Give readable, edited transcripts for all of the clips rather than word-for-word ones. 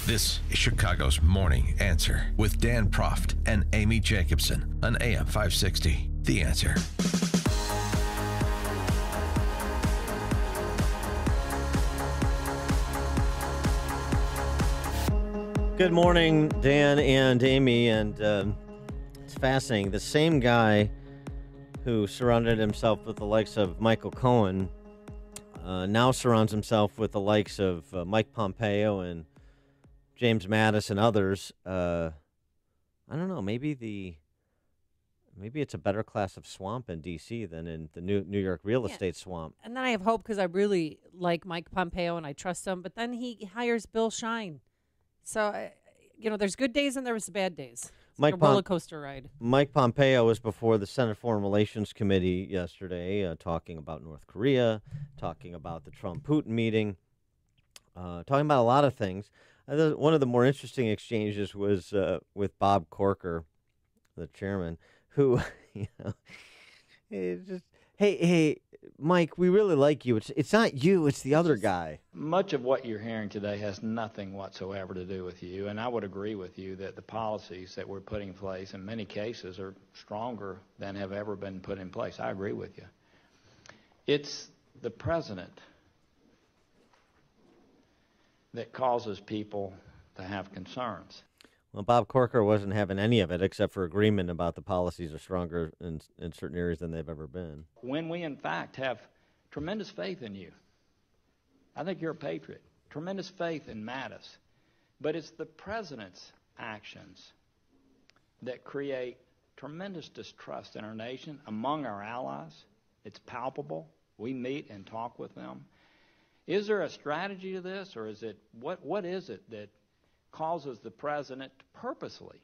This is Chicago's Morning Answer with Dan Proft and Amy Jacobson on AM 560. The Answer. Good morning, Dan and Amy, and it's fascinating. The same guy who surrounded himself with the likes of Michael Cohen now surrounds himself with the likes of Mike Pompeo and James Mattis and others. I don't know. Maybe it's a better class of swamp in D.C. than in the New York real estate swamp. And then I have hope because I really like Mike Pompeo and I trust him. But then he hires Bill Shine. So, there's good days and there's bad days. It's like a roller coaster ride. Mike Pompeo was before the Senate Foreign Relations Committee yesterday talking about North Korea, talking about the Trump-Putin meeting, talking about a lot of things. One of the more interesting exchanges was with Bob Corker, the chairman, who, hey, Mike, we really like you. It's not you, it's the other guy. Much of what you're hearing today has nothing whatsoever to do with you, and I would agree with you that the policies that we're putting in place in many cases are stronger than have ever been put in place. I agree with you. It's the president that causes people to have concerns. Well, Bob Corker wasn't having any of it except for agreement about the policies are stronger in certain areas than they've ever been. When we, in fact, have tremendous faith in you. I think you're a patriot. Tremendous faith in Mattis. But it's the president's actions that create tremendous distrust in our nation, among our allies. It's palpable. We meet and talk with them. Is there a strategy to this, or is it what is it that causes the president to purposely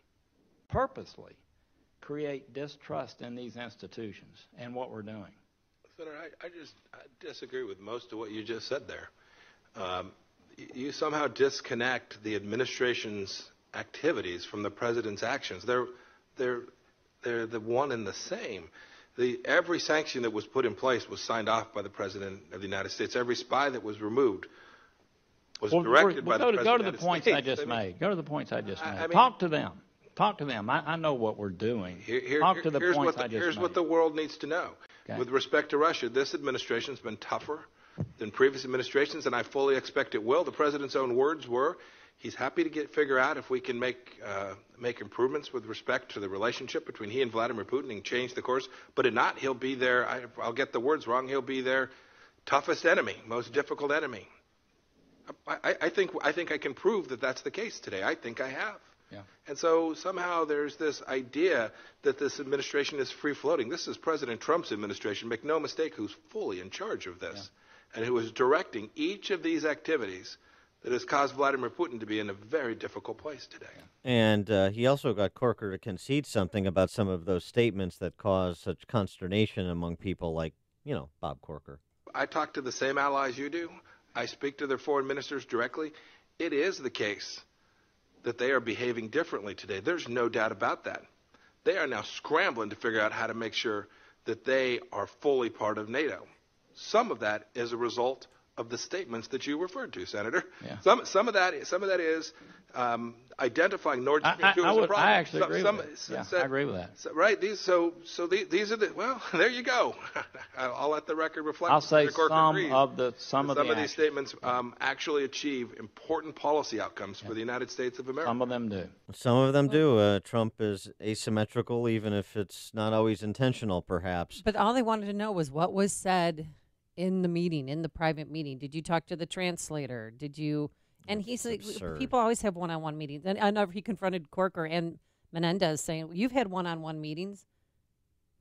create distrust in these institutions and what we're doing? Senator, I disagree with most of what you just said there. You somehow disconnect the administration's activities from the president's actions. They're the one and the same. Every sanction that was put in place was signed off by the President of the United States. Every spy that was removed was directed by the President. Go to the points I just made. Go to the points I just made. Talk to them. Talk to them. I know what we're doing. Talk to the points I just made. Here's what the world needs to know. Okay. With respect to Russia, this administration has been tougher than previous administrations, and I fully expect it will. The President's own words were, he's happy to figure out if we can make improvements with respect to the relationship between he and Vladimir Putin and change the course. But if not, he'll be their, I'll get the words wrong, he'll be their toughest enemy, most difficult enemy. I think I can prove that that's the case today. I think I have. Yeah. And so somehow there's this idea that this administration is free-floating. This is President Trump's administration, make no mistake, who's fully in charge of this and who is directing each of these activities that has caused Vladimir Putin to be in a very difficult place today. And he also got Corker to concede something about some of those statements that caused such consternation among people like, Bob Corker. I talk to the same allies you do. I speak to their foreign ministers directly. It is the case that they are behaving differently today. There's no doubt about that. They are now scrambling to figure out how to make sure that they are fully part of NATO. Some of that is a result of the statements that you referred to, Senator. Yeah. Some of that is identifying Nord Stream 2 as a problem. I actually agree with that. I agree with that. Right. These are the. Well, there you go. I'll let the record reflect. I'll say some of these statements actually achieve important policy outcomes for the United States of America. Some of them do. Some of them do. Trump is asymmetrical, even if it's not always intentional, perhaps. But all they wanted to know was what was said in the meeting, in the private meeting. Did you talk to the translator? Did you? And he said, people always have one-on-one meetings. And I know he confronted Corker and Menendez saying, you've had one-on-one meetings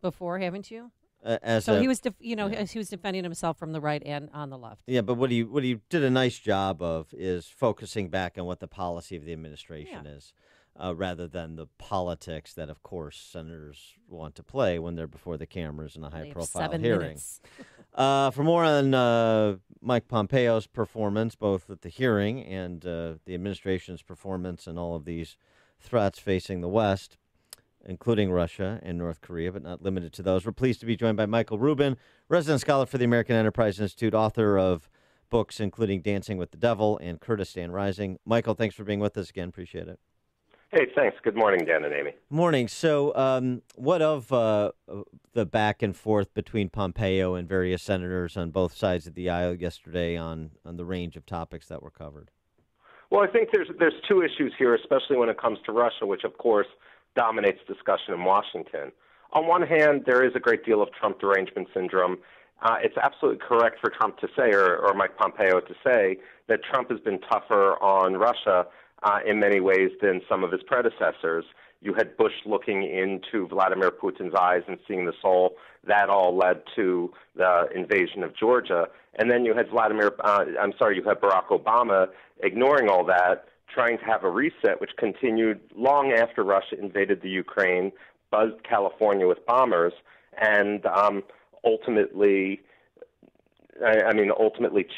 before, haven't you? He was, he was defending himself from the right and on the left. Yeah, but what he did a nice job of is focusing back on what the policy of the administration is, rather than the politics that, of course, senators want to play when they're before the cameras in a high-profile hearing. For more on Mike Pompeo's performance, both at the hearing and the administration's performance and all of these threats facing the West, including Russia and North Korea, but not limited to those, we're pleased to be joined by Michael Rubin, resident scholar for the American Enterprise Institute, author of books, including Dancing with the Devil and Kurdistan Rising. Michael, thanks for being with us again. Appreciate it. Hey, thanks. Good morning, Dan and Amy. Morning. So what of the back and forth between Pompeo and various senators on both sides of the aisle yesterday on the range of topics that were covered? Well, I think there's two issues here, especially when it comes to Russia, which, of course, dominates discussion in Washington. On one hand, there is a great deal of Trump derangement syndrome. It's absolutely correct for Trump to say, or Mike Pompeo to say, that Trump has been tougher on Russia in many ways than some of his predecessors. You had Bush looking into Vladimir Putin's eyes and seeing the soul. That all led to the invasion of Georgia. And then you had you had Barack Obama ignoring all that, trying to have a reset, which continued long after Russia invaded the Ukraine, buzzed California with bombers, and ultimately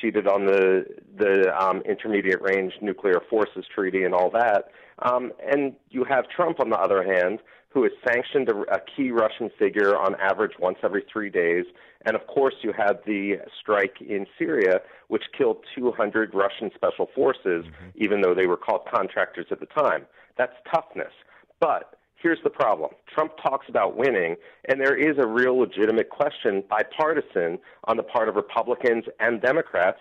cheated on the Intermediate Range Nuclear Forces Treaty and all that. And you have Trump, on the other hand, who has sanctioned a key Russian figure on average once every 3 days. And, of course, you had the strike in Syria, which killed 200 Russian special forces, even though they were called contractors at the time. That's toughness. But here's the problem. Trump talks about winning, and there is a real legitimate question, bipartisan, on the part of Republicans and Democrats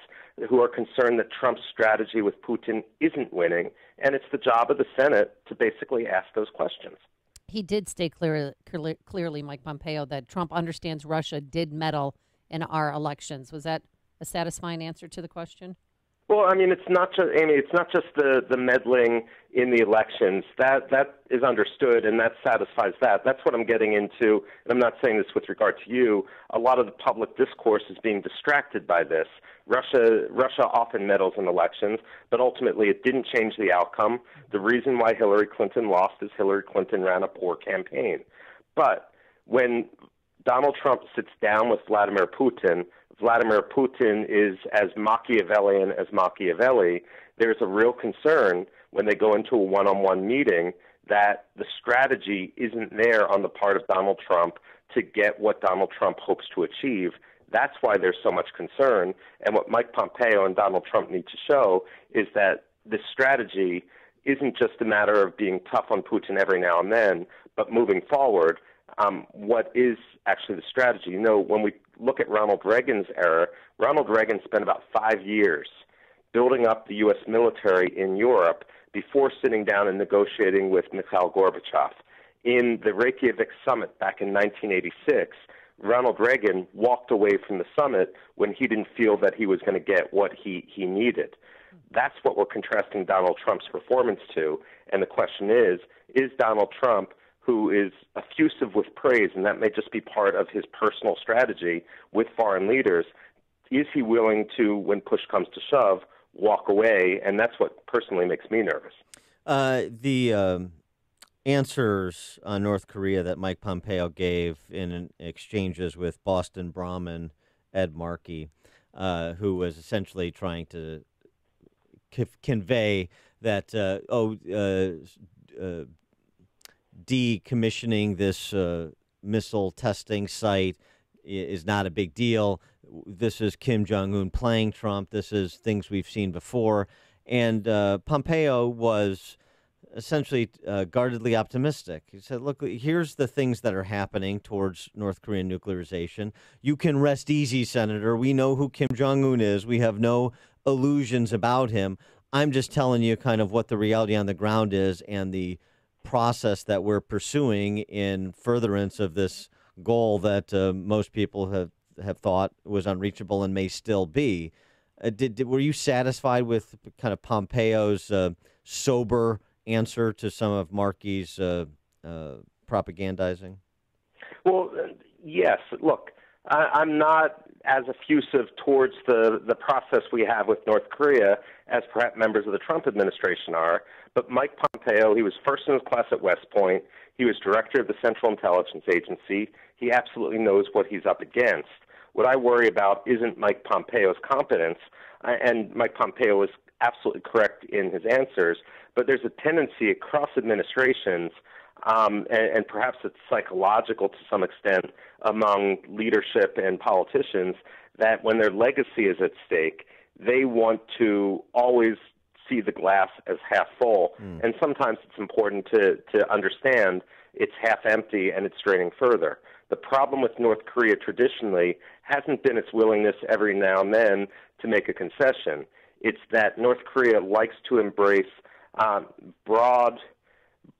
who are concerned that Trump's strategy with Putin isn't winning, and it's the job of the Senate to basically ask those questions. He did state clearly, Mike Pompeo, that Trump understands Russia did meddle in our elections. Was that a satisfying answer to the question? Well, I mean, it's not just, Amy, it's not just the meddling in the elections. That is understood, and that satisfies that. That's what I'm getting into, and I'm not saying this with regard to you. A lot of the public discourse is being distracted by this. Russia often meddles in elections, but ultimately it didn't change the outcome. The reason why Hillary Clinton lost is Hillary Clinton ran a poor campaign. But when Donald Trump sits down with Vladimir Putin is as Machiavellian as Machiavelli. There's a real concern when they go into a one-on-one meeting that the strategy isn't there on the part of Donald Trump to get what Donald Trump hopes to achieve. That's why there's so much concern. And what Mike Pompeo and Donald Trump need to show is that this strategy isn't just a matter of being tough on Putin every now and then, but moving forward, what is actually the strategy? You know, when we look at Ronald Reagan's era, Ronald Reagan spent about 5 years building up the U.S. military in Europe before sitting down and negotiating with Mikhail Gorbachev. In the Reykjavik summit back in 1986, Ronald Reagan walked away from the summit when he didn't feel that he was going to get what he needed. That's what we're contrasting Donald Trump's performance to. And the question is Donald Trump, who is effusive with praise, and that may just be part of his personal strategy with foreign leaders, is he willing to, when push comes to shove, walk away? And that's what personally makes me nervous. The answers on North Korea that Mike Pompeo gave in exchanges with Boston Brahmin Ed Markey, who was essentially trying to convey that, decommissioning this missile testing site is not a big deal. This is Kim Jong-un playing Trump. This is things we've seen before. And Pompeo was essentially guardedly optimistic. He said, look, here's the things that are happening towards North Korean nuclearization. You can rest easy, Senator. We know who Kim Jong-un is. We have no illusions about him. I'm just telling you kind of what the reality on the ground is and the process that we're pursuing in furtherance of this goal that most people have thought was unreachable and may still be. Were you satisfied with kind of Pompeo's sober answer to some of Markey's propagandizing? Well, yes. Look, I'm not as effusive towards the process we have with North Korea as perhaps members of the Trump administration are. But Mike Pompeo, he was first in his class at West Point. He was director of the Central Intelligence Agency. He absolutely knows what he's up against. What I worry about isn't Mike Pompeo's competence, and Mike Pompeo is absolutely correct in his answers, but there's a tendency across administrations, and perhaps it's psychological to some extent among leadership and politicians, that when their legacy is at stake, they want to always see the glass as half full. And sometimes it's important to understand it's half empty and it's draining further. The problem with North Korea traditionally hasn't been its willingness every now and then to make a concession. It's that North Korea likes to embrace broad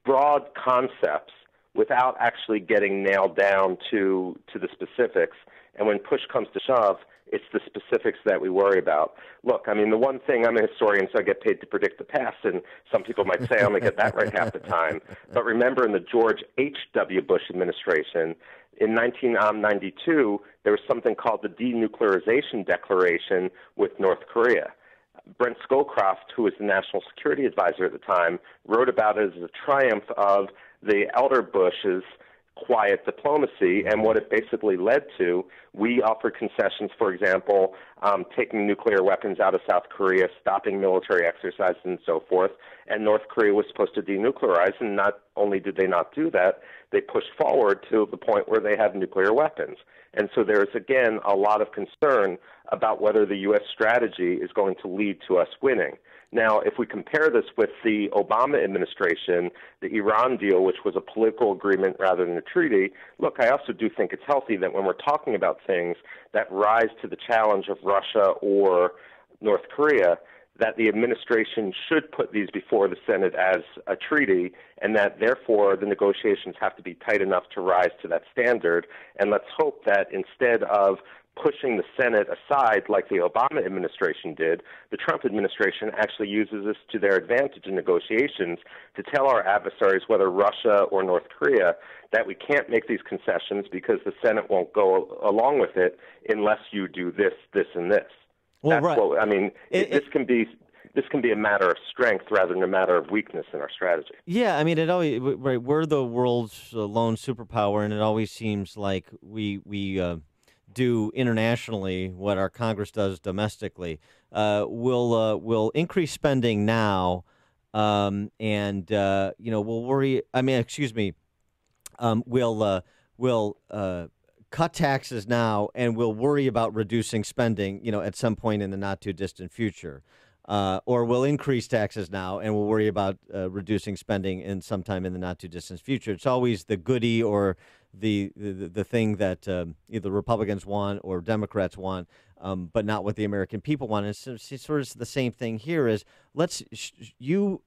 concepts without actually getting nailed down to the specifics. And when push comes to shove, it's the specifics that we worry about. Look, I mean, the one thing, I'm a historian, so I get paid to predict the past, and some people might say I only get that right half the time. But remember, in the George H.W. Bush administration, in 1992, there was something called the Denuclearization Declaration with North Korea. Brent Scowcroft, who was the national security advisor at the time, wrote about it as a triumph of the elder Bush's quiet diplomacy, and what it basically led to. We offered concessions, for example, taking nuclear weapons out of South Korea, stopping military exercises, and so forth, and North Korea was supposed to denuclearize, and not only did they not do that, they pushed forward to the point where they have nuclear weapons. And so there's, again, a lot of concern about whether the U.S. strategy is going to lead to us winning. Now, if we compare this with the Obama administration, the Iran deal, which was a political agreement rather than a treaty, look, I also do think it's healthy that when we're talking about things that rise to the challenge of Russia or North Korea, that the administration should put these before the Senate as a treaty, and that, therefore, the negotiations have to be tight enough to rise to that standard. And let's hope that instead of pushing the Senate aside like the Obama administration did, the Trump administration actually uses this to their advantage in negotiations to tell our adversaries, whether Russia or North Korea, that we can't make these concessions because the Senate won't go along with it unless you do this, this, and this. Well, That's right. what, I mean, this can be a matter of strength rather than a matter of weakness in our strategy. Yeah, I mean, it always right. We're the world's lone superpower, and it always seems like we do internationally what our Congress does domestically. We'll increase spending now, and we'll worry. I mean, excuse me. We'll cut taxes now, and we'll worry about reducing spending, at some point in the not too distant future. Or we'll increase taxes now, and we'll worry about reducing spending in sometime in the not too distant future. It's always the goody or the thing that either Republicans want or Democrats want, but not what the American people want. And it's sort of the same thing here. Is you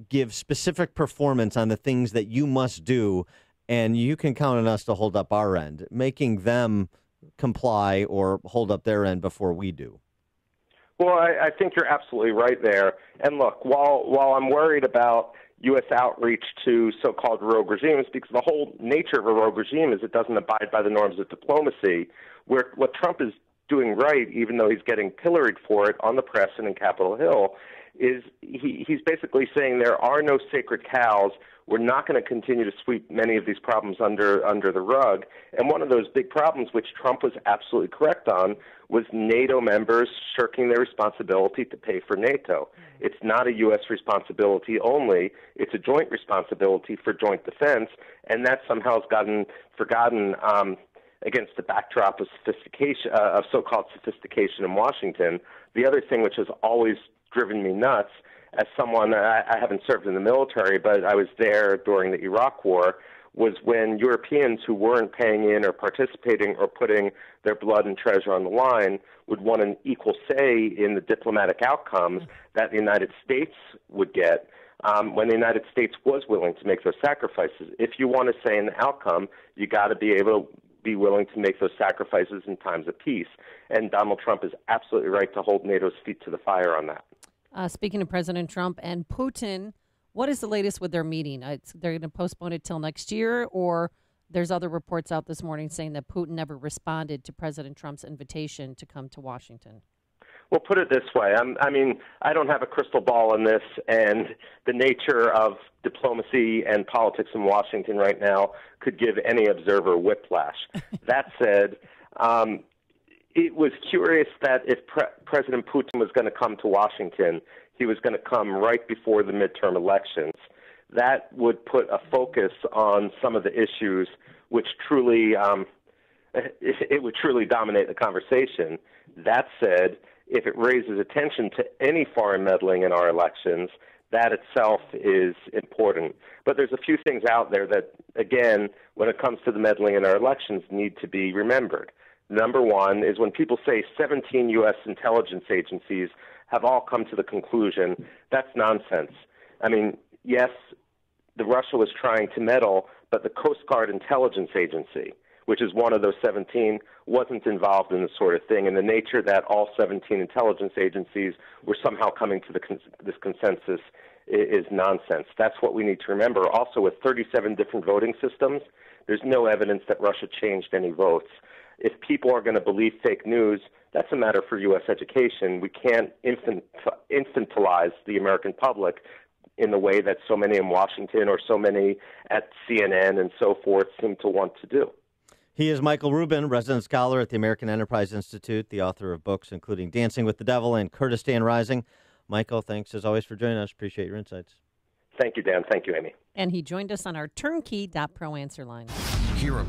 give specific performance on the things that you must do, and you can count on us to hold up our end, making them comply or hold up their end before we do. Well, I think you're absolutely right there. And look, while I'm worried about U.S. outreach to so-called rogue regimes, because the whole nature of a rogue regime is it doesn't abide by the norms of diplomacy, what Trump is doing right, even though he's getting pilloried for it on the press and in Capitol Hill, is he's basically saying there are no sacred cows. We're not going to continue to sweep many of these problems under the rug. And one of those big problems, which Trump was absolutely correct on, was NATO members shirking their responsibility to pay for NATO. It's not a U.S. responsibility only. It's a joint responsibility for joint defense, and that somehow has gotten forgotten against the backdrop of sophistication, of so-called sophistication in Washington. The other thing which has always driven me nuts, as someone, I haven't served in the military, but I was there during the Iraq War, was when Europeans who weren't paying in or participating or putting their blood and treasure on the line would want an equal say in the diplomatic outcomes that the United States would get when the United States was willing to make those sacrifices. If you want to say in the outcome, you got to be able to be willing to make those sacrifices in times of peace. And Donald Trump is absolutely right to hold NATO's feet to the fire on that. Speaking of President Trump and Putin, what is the latest with their meeting? They're going to postpone it till next year, or there's other reports out this morning saying that Putin never responded to President Trump's invitation to come to Washington? Well, put it this way. I don't have a crystal ball on this, and the nature of diplomacy and politics in Washington right now could give any observer whiplash. That said, it was curious that if President Putin was going to come to Washington, he was going to come right before the midterm elections. That would put a focus on some of the issues which truly, it would truly dominate the conversation. That said, if it raises attention to any foreign meddling in our elections, that itself is important. But there's a few things out there that, again, when it comes to the meddling in our elections, need to be remembered. Number one is when people say 17 U.S. intelligence agencies have all come to the conclusion, that's nonsense. I mean, yes, Russia was trying to meddle, but the Coast Guard Intelligence Agency, which is one of those 17, wasn't involved in this sort of thing. And the nature that all 17 intelligence agencies were somehow coming to this consensus is nonsense. That's what we need to remember. Also, with 37 different voting systems, there's no evidence that Russia changed any votes. If people are going to believe fake news, that's a matter for U.S. education. We can't infantilize the American public in the way that so many in Washington or so many at CNN and so forth seem to want to do. He is Michael Rubin, resident scholar at the American Enterprise Institute, the author of books including Dancing with the Devil and Kurdistan Rising. Michael, thanks as always for joining us. Appreciate your insights. Thank you, Dan. Thank you, Amy. And he joined us on our turnkey.pro answer line. Hear